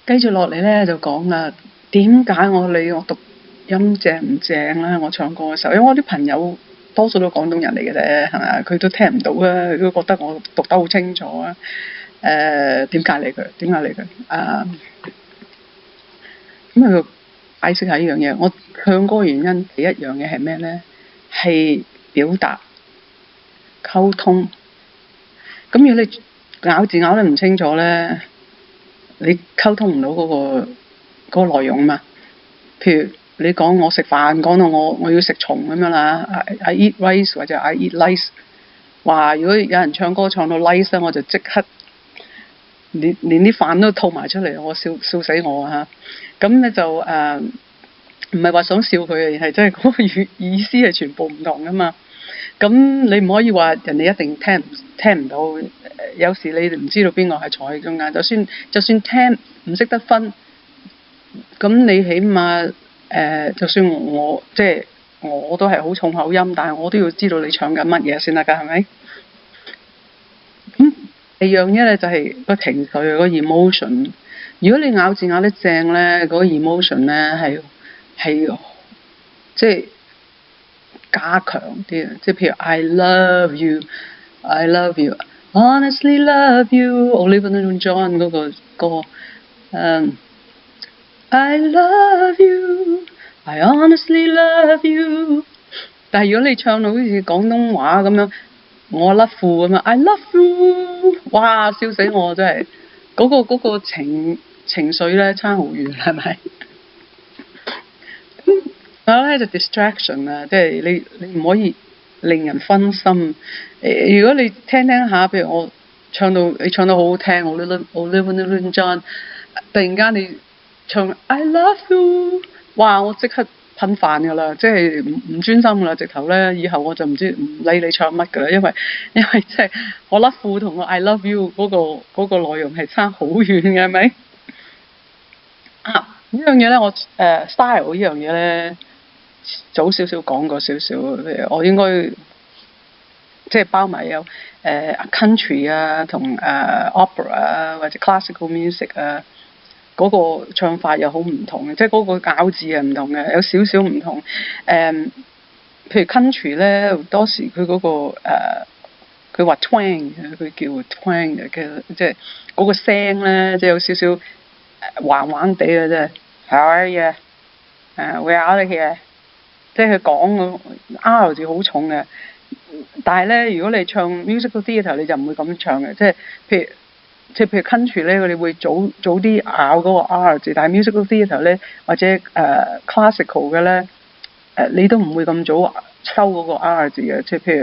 繼續落嚟咧就講啦，點解我理我讀音正唔正咧？我唱歌嘅時候，因為我啲朋友多數都廣東人嚟嘅啫，係咪？佢都聽唔到啊，佢都覺得我讀得好清楚啊。點解理佢？點解理佢？咁佢解釋下呢樣嘢。我唱歌原因第一樣嘢係咩咧？係表達溝通。咁如果你咬字咬得唔清楚咧，你溝通唔到嗰個內容嘛。譬如你講我食飯，講到我要食蟲咁樣啦，I eat rice 或者 I eat lice。哇！如果有人唱歌唱到 lice 咧，我就即刻連啲飯都吐埋出嚟，我笑死我啊！咁咧就唔係話想笑佢，而係真係嗰個意思係全部唔同噶嘛。咁你唔可以話人哋一定聽唔到，有時你唔知道邊個係坐喺中間，就算聽唔識得分，咁你起碼就算我即係我都係好重口音，但係我都要知道你唱緊乜嘢先得㗎，係咪？咁第二樣嘢咧就係個情緒，個 emotion。如果你咬字咬得正咧，嗰個 emotion 咧係即係加強啲啊！即係譬如 I love you，I love you，honestly love you。Olivia Newton-John 嗰個歌I love you，I honestly love you。但係如果你唱到好似廣東話咁樣，我 love you 咁樣 I love you， 哇！笑死我真係，嗰個情緒咧差好遠，係咪？咁咧就 distraction 啊，即係你唔可以令人分心。如果你聽下，譬如我你唱得好好聽，Olivia Newton-John，突然間你唱 I love you， 哇！我即刻噴飯㗎啦，即係唔專心㗎啦，直頭咧以後我就唔理你唱乜㗎啦，因為即係我 love you 同我 I love you 嗰個內容係差好遠嘅，係咪？呢樣嘢咧，我style 呢樣嘢咧，早少少講過少少，我應該即係包埋有country 啊同opera 啊或者 classical music 啊。嗰個唱法又好唔同嘅，即係嗰個咬字係唔同嘅，有少少唔同。譬如 country 咧，多時佢嗰個佢話 twang 嘅，佢叫 twang 嘅，即係嗰個聲咧，即係有少少橫橫地嘅啫。How are you？ Where are you here？ 即係佢講個 R 字好重嘅。但係咧，如果你唱 musical theatre， 你就唔會咁唱嘅，即係譬如 country 咧，佢哋會早啲咬嗰個 R 字，但係 musical theatre 咧或者classical 嘅咧你都唔會咁早收嗰個 R 字嘅，即係譬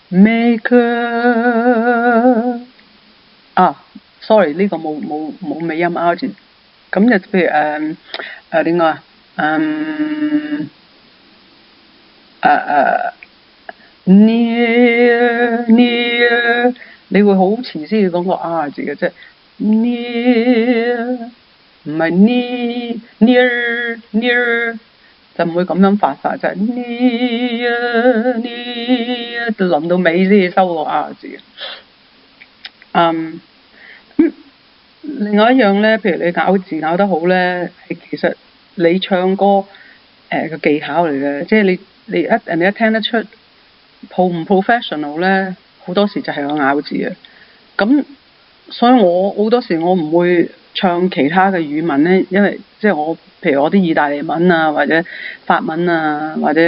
如maker sorry 呢個冇尾音 R 字，咁就譬如點講near 你會好遲先要講個 R 字嘅，即係 near 唔係 near 就唔會咁樣發法，就係 near 就臨到尾先至收個 R 字嘅。另外一樣咧，譬如你咬字咬得好咧，係其實你唱歌個技巧嚟嘅，即係人哋一聽得出 唔 professional 咧，好多時就係個咬字啊。咁所以我好多時我唔會唱其他嘅語文咧，因為即係譬如我啲意大利文啊，或者法文啊，或者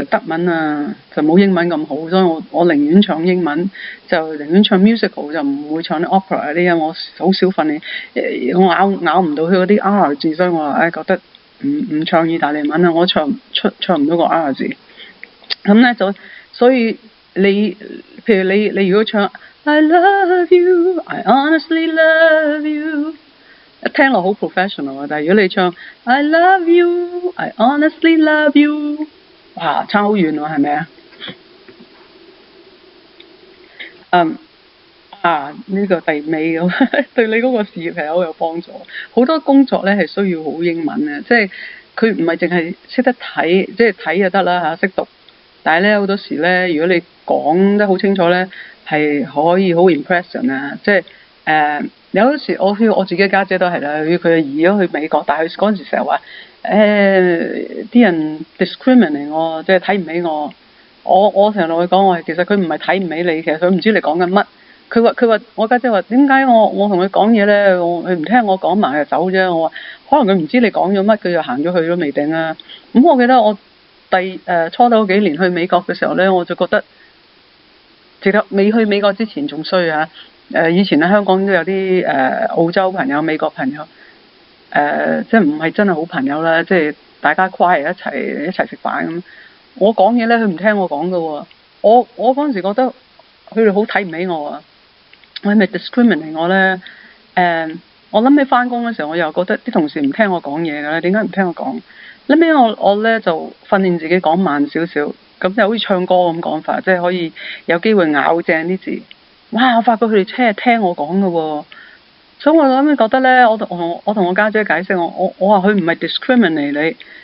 德文啊，就冇英文咁好，所以我寧願唱英文，就寧願唱 musical， 就唔會唱啲 opera 嗰啲，因為我好少訓練，我咬唔到佢嗰啲 R 字，所以我覺得唔唱意大利文啊，我唱唔到個 R 字。咁咧所以譬如你如果唱 I love you I honestly love you， 一聽落好 professional 啊，但係如果你唱 I love you I honestly love you， 哇，差好遠喎，係咪啊？呢個第尾咁對你嗰個事業係好有幫助。好多工作咧係需要好英文嘅，即係佢唔係淨係識得睇，即係睇就得啦嚇，識讀。但係咧好多時咧，如果你講得好清楚咧，係可以好 impression 啊！即係有時我自己家姐都係啦，佢移咗去美國，但係佢嗰陣時成日話啲人 discriminate 我，即係睇唔起我。我成日同佢講，其實佢唔係睇唔起你，其實佢唔知你講緊乜。佢話我家姐話點解我同佢講嘢咧，佢唔聽我講埋就走啫。我話可能佢唔知你講咗乜，佢就行咗去都未定啊。咁我記得我初頭幾年去美國嘅時候咧，我就覺得其實未去美國之前仲衰啊。以前喺香港都有啲澳洲朋友、美國朋友，即係唔係真係好朋友啦，即係大家跨嚟一齊食飯咁。我講嘢咧，佢唔聽我講㗎喎。我嗰陣時覺得佢哋好睇唔起我啊。我係咪 discriminate 我咧？我諗起返工嘅時候，我又覺得啲同事唔聽我講嘢㗎咧，點解唔聽我講？後尾我咧就訓練自己講慢少少，咁就好似唱歌咁講法，即係可以有機會咬正啲字。哇！我發覺佢哋真係聽我講㗎喎，所以我諗覺得咧，我同我家姐解釋，我話佢唔係 discriminate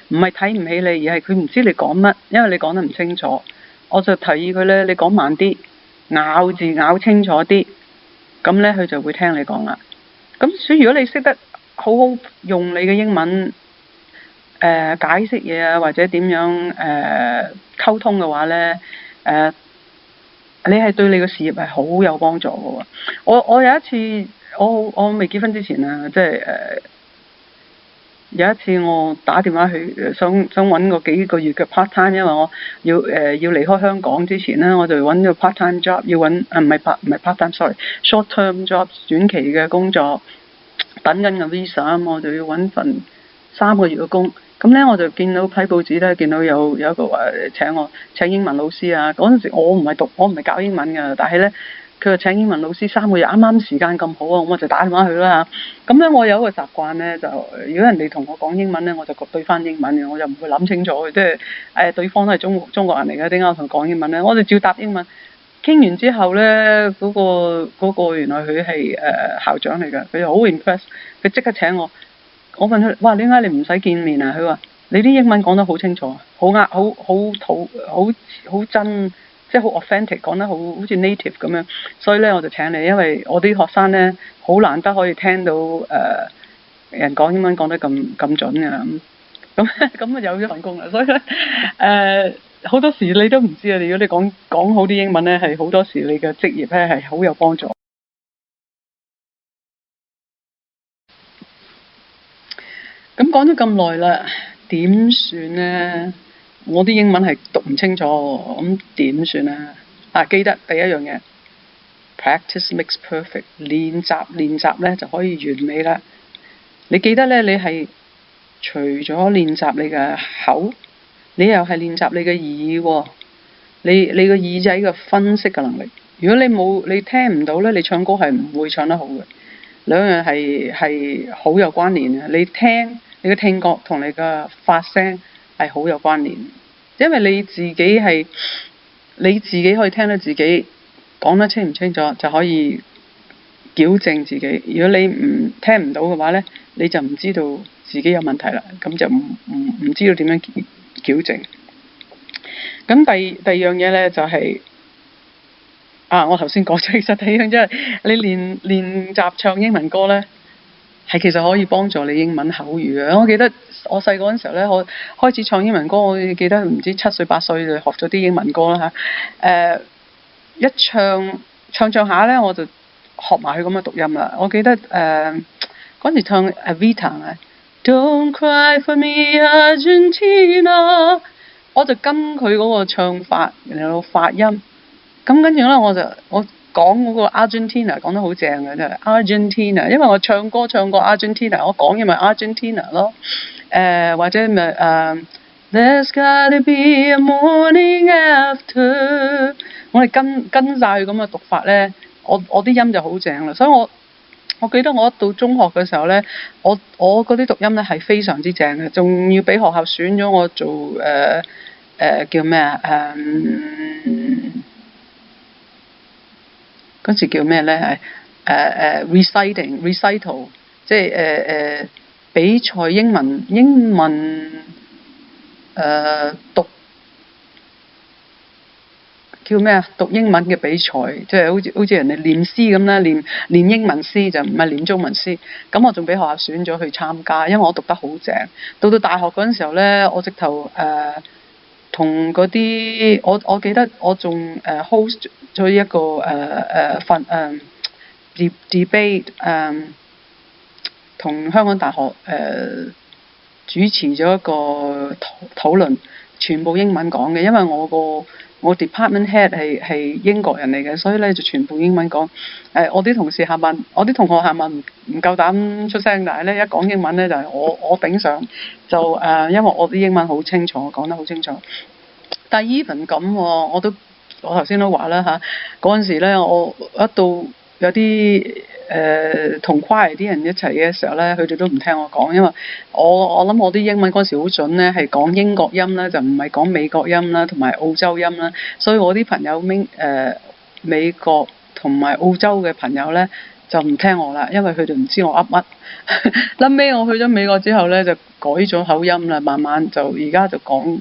你，唔係睇唔起你，而係佢唔知你講乜，因為你講得唔清楚。我就提議佢咧，你講慢啲，咬字咬清楚啲，咁咧佢就會聽你講啦。咁所以如果你識得好好用你嘅英文解釋嘢啊，或者點樣溝通嘅話咧，你係對你嘅事業係好有幫助嘅喎。我有一次，我未結婚之前啊，即係有一次我打電話去想揾個幾個月嘅 part time，因為我要離開香港之前咧，我就揾個 part time job，要揾唔係 part time，sorry，short term job 短期嘅工作，等緊個 visa，我就要揾份3個月嘅工。咁咧我就見到睇報紙咧，見到有一個話請英文老師啊。嗰陣時我唔係教英文㗎，但係咧佢話請英文老師3個月，啱啱時間咁好啊，我就打電話去啦。咁咧我有一個習慣咧，就如果人哋同我講英文咧，我就對翻英文嘅，我就唔會諗清楚，即係對方都係中國人嚟嘅，點解我同佢講英文咧？我就照答英文。傾完之後咧，嗰個原來佢係校長嚟㗎，佢就好 impress，佢即刻請我。我問佢：哇，點解你唔使見面啊？佢話：你啲英文講得好清楚，好真，即係好 authentic，講得好似 native 咁樣。所以咧，我就請你，因為我啲學生咧好難得可以聽到人講英文講得咁準㗎。咁啊有咗份工啦。所以咧好多時你都唔知啊。如果你講好啲英文咧，係好多時你嘅職業咧係好有幫助。咁講咗咁耐啦，點算呢？我啲英文係讀唔清楚，咁點算呢？記得第一樣嘢 ，practice makes perfect，練習咧就可以完美啦。你記得咧，你係除咗練習你嘅口，你又係練習你嘅耳喎。你個耳仔嘅分析嘅能力，如果你聽唔到咧，你唱歌係唔會唱得好嘅。兩樣係好有關聯嘅。你嘅聽覺同你嘅發聲係好有關聯，因為你自己可以聽到自己講得清唔清楚，就可以矯正自己。如果你聽唔到嘅話咧，你就唔知道自己有問題啦，咁就唔知道點樣矯正。咁第二樣嘢咧就係我頭先講咗，其實第二樣即係你練習唱英文歌咧。係其實可以幫助你英文口語嘅。我記得我細個嗰陣時候咧，我開始唱英文歌，我記得唔知7歲8歲就學咗啲英文歌啦嚇。一唱下咧，我就學埋佢咁嘅讀音啦。我記得嗰陣時唱 Evita 啊 ，Don't cry for me Argentina， 我就跟佢嗰個唱法，然後發音。咁跟住咧，我講嗰個 Argentina 講得好正嘅，真係 Argentina， 因為我唱過 Argentina， 我講嘢咪 Argentina 咯。或者咪There's gotta be a morning after， 我哋跟晒佢咁嘅讀法咧，我啲音就好正啦。所以我記得我到中學嘅時候咧，我嗰啲讀音咧係非常之正嘅，仲要俾學校選咗我做叫咩啊嗰時叫咩咧？係recital，即係比賽英文讀叫咩啊？讀英文嘅比賽，即係好似人哋練詩咁啦，練英文詩就唔係練中文詩。咁我仲俾學校選咗去參加，因為我讀得好正。到大學嗰陣時候咧，我直頭同嗰啲我記得我仲host 咗一個debate 同香港大學主持咗一個討論，全部英文講嘅，因為我 department head 係英國人嚟嘅，所以咧就全部英文講。我啲同學下晚唔夠膽出聲，但係咧一講英文咧就係我頂上，就因為我啲英文好清楚，講得好清楚。但係 even 咁，我頭先都話啦嚇，嗰陣時咧我一到有啲同 choir 啲人一齊嘅時候咧，佢哋都唔聽我講，因為我諗我啲英文嗰時好準咧，係講英國音啦，就唔係講美國音啦，同埋澳洲音啦，所以我啲朋友美國同埋澳洲嘅朋友咧就唔聽我啦，因為佢哋唔知我噏乜。後尾我去咗美國之後咧，就改咗口音啦，慢慢就而家就講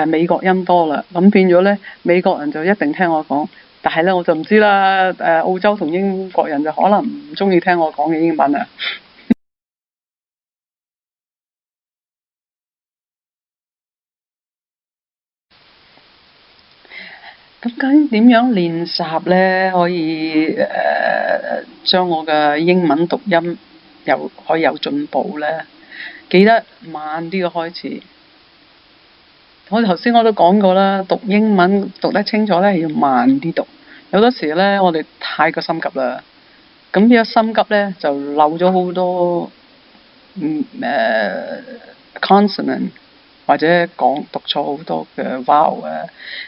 美國音多啦，咁變咗咧美國人就一定聽我講。但係咧，我就唔知啦。澳洲同英國人就可能唔中意聽我講嘅英文啊。咁究竟點樣練習咧，可以將我嘅英文讀音又可以有進步咧？記得慢啲嘅開始。我頭先我都講過啦，讀英文讀得清楚咧，係要慢啲讀。有多時咧，我哋太過心急啦。咁一心急咧，就漏咗好多consonant 或者讀錯好多嘅 vowel 啊。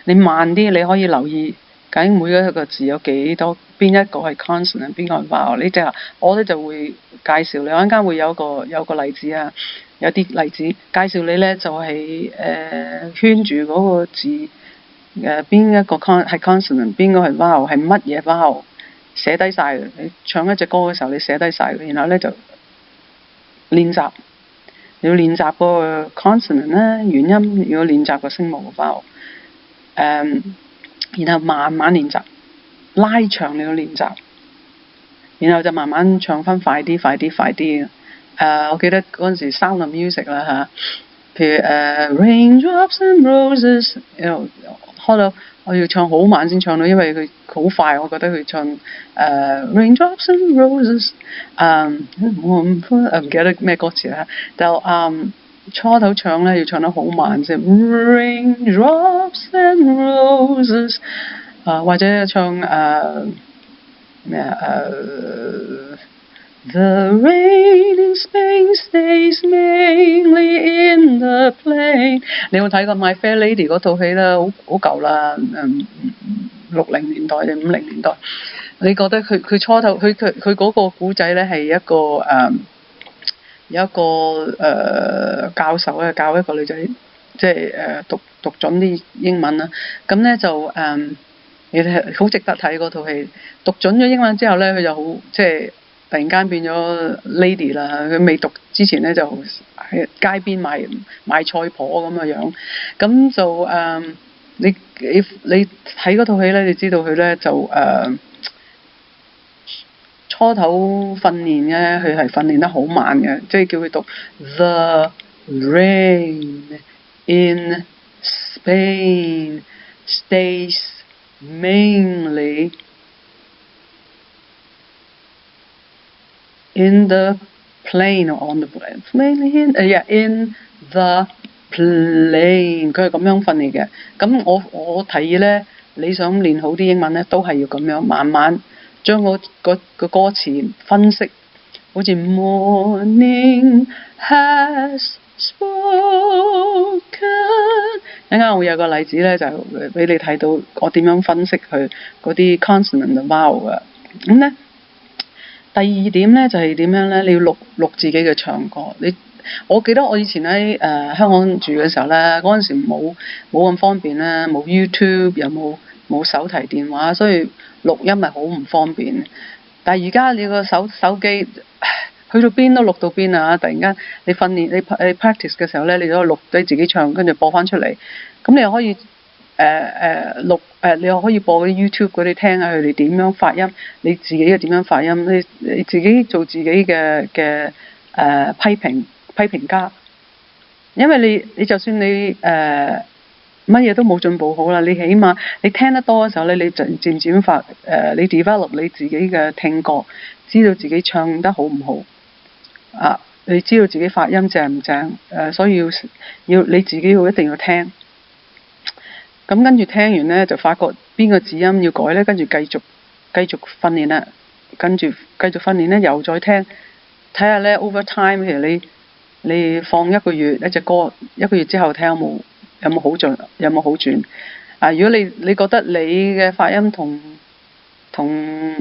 你慢啲，你可以留意究竟每一個字有幾多，邊一個係 consonant， 邊個係 vowel。我咧就會介紹你，我陣間會有個例子啊。有啲例子介紹你咧，就係圈住嗰個字邊一個係 consonant， 邊個係 vowel， 係乜嘢 vowel， 寫低晒嘅。你唱一隻歌嘅時候，你寫低晒嘅，然後咧就練習。你要練習個 consonant 啦，元音，要練習個聲母個 vowel。然後慢慢練習，拉長你要練習，然後就慢慢唱翻快啲。我記得嗰陣時 Sound of Music 啦嚇，譬如Raindrops and Roses， 開到我要唱好慢先唱到，因為佢好快，我覺得佢唱Raindrops and Roses， 我唔記得咩歌詞啦，就初頭唱咧要唱得好慢先 ，Raindrops and Roses， 或者唱The rain in Spain stays mainly in the plain。你有冇睇過 My Fair Lady 嗰套戲啦？好舊啦，60年代定50年代。你覺得佢初頭佢嗰個古仔咧係一個有一個教授咧教一個女仔，即係讀準啲英文啦。咁咧就你哋好值得睇嗰套戲。讀準咗英文之後咧，佢就好即係。突然間變咗 lady 啦！佢未讀之前咧就喺街邊賣菜婆咁嘅樣，咁就你睇嗰套戲咧，你知道佢咧就初頭訓練咧，佢係訓練得好慢嘅，即係叫佢讀 The rain in Spain stays mainly in the plain or on the plain, mainly in the plain。佢係咁樣訓練嘅。咁我提議咧，你想練好啲英文咧，都係要咁樣慢慢將個歌詞分析，好似 Morning has spoken。陣間我會有個例子咧，就俾你睇到我點樣分析佢嗰啲 consonant 同 vowel 嘅。咁咧。第二點咧就係點樣咧？你要錄自己嘅唱歌。我記得我以前喺香港住嘅時候咧，嗰陣時冇咁方便啦，冇 YouTube 又冇手提電話，所以錄音係好唔方便。但係而家你個手機去到邊都錄到邊啊！突然間你訓練你 practice 嘅時候咧，你都錄低自己唱，跟住播翻出嚟。咁你又可以錄你又可以播嗰啲 YouTube 嗰啲聽下佢哋點樣發音，你自己又點樣發音，你自己做自己嘅批評家，因為你就算你乜嘢都冇進步好啦，你起碼你聽得多嘅時候咧，你就漸漸你 develop 你自己嘅聽覺，知道自己唱得好唔好啊，你知道自己發音正唔正，所以要你自己一定要聽。咁跟住聽完咧，就發覺邊個字音要改咧，跟住繼續訓練啦，跟住繼續訓練咧，又再聽，睇下咧 over time， 其實你放一個月一隻歌，一個月之後睇有冇好轉，有冇好轉啊？如果你覺得你嘅發音同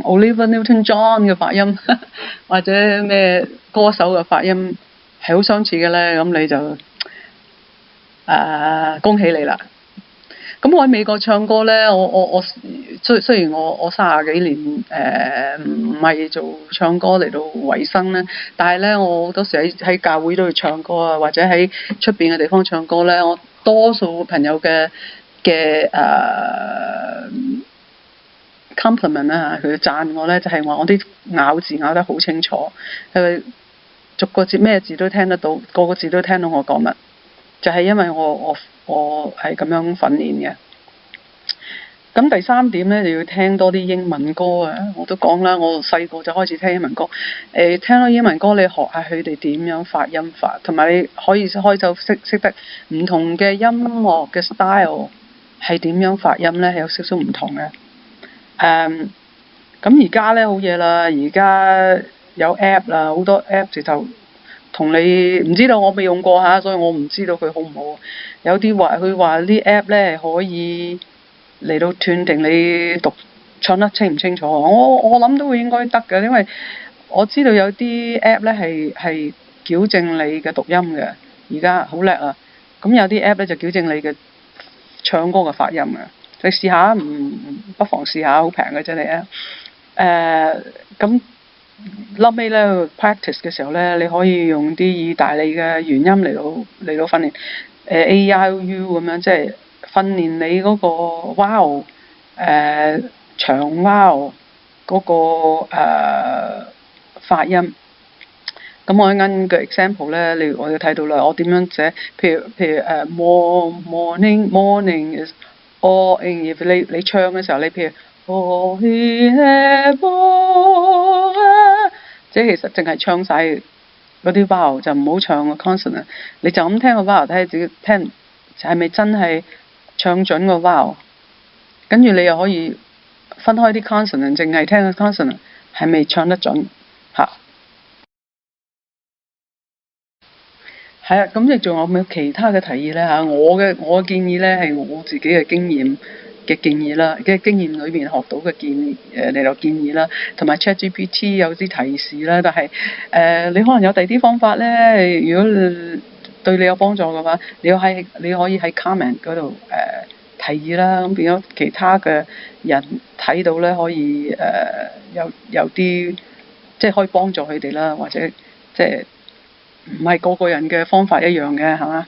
Olivia Newton-John 嘅發音或者咩歌手嘅發音係好相似嘅咧，咁你就恭喜你啦！咁我喺美國唱歌咧，我雖然我30幾年唔係做唱歌嚟到維生咧，但係咧我好多時喺教會都要唱歌啊，或者喺出邊嘅地方唱歌咧，我多數朋友嘅compliment 啊，佢讚我咧就係話我啲咬字咬得好清楚，佢逐個字咩字都聽得到，個個字都聽到我講乜，就係因為我係咁樣訓練嘅。咁第3點咧，就要聽多啲英文歌啊！我都講啦，我細個就開始聽英文歌。聽到英文歌，你學下佢哋點樣發音法，同埋你可以開就識得唔同嘅音樂嘅 style 係點樣發音咧，係有少少唔同嘅。咁而家咧好嘢啦，而家有 app 啦，好多 app 直頭同你唔知道，我未用過下，所以我唔知道佢好唔好。有啲佢話啲 app 咧可以嚟到斷定你唱得清唔清楚。我諗都會應該得嘅，因為我知道有啲 app 咧係矯正你嘅讀音嘅，而家好叻啊！咁有啲 app 咧就矯正你嘅唱歌嘅發音嘅，你試下，不妨試下，好平嘅啫你啊！咁後尾咧 practice 嘅時候咧，你可以用啲意大利嘅原音嚟到訓練A I O U 咁樣，即係訓練你嗰個 vowel 長 vowel 嗰個發音。咁我一陣嘅 example 咧，我要睇到啦，我點樣寫？譬如morning is all in， if 你唱嘅時候，你譬如即係其實淨係唱晒嗰啲 vowel， 就唔好唱個 consonant。你就咁聽個 vowel，睇下自己聽係咪真係唱準個 vowel。跟住你又可以分開啲 consonant， 淨係聽個 consonant 係咪唱得準嚇。係啊，咁你仲有冇其他嘅提議咧嚇？我嘅建議咧係我自己嘅經驗啦，嘅經驗裏邊學到嘅嚟到建議啦，同埋 ChatGPT 有啲提示啦。但係你可能有第二啲方法咧，如果對你有幫助嘅話，你可以喺 comment 嗰度提議啦，咁變咗其他嘅人睇到咧，可以有啲即係可以幫助佢哋啦，或者即係唔係個個人嘅方法一樣嘅，係嘛？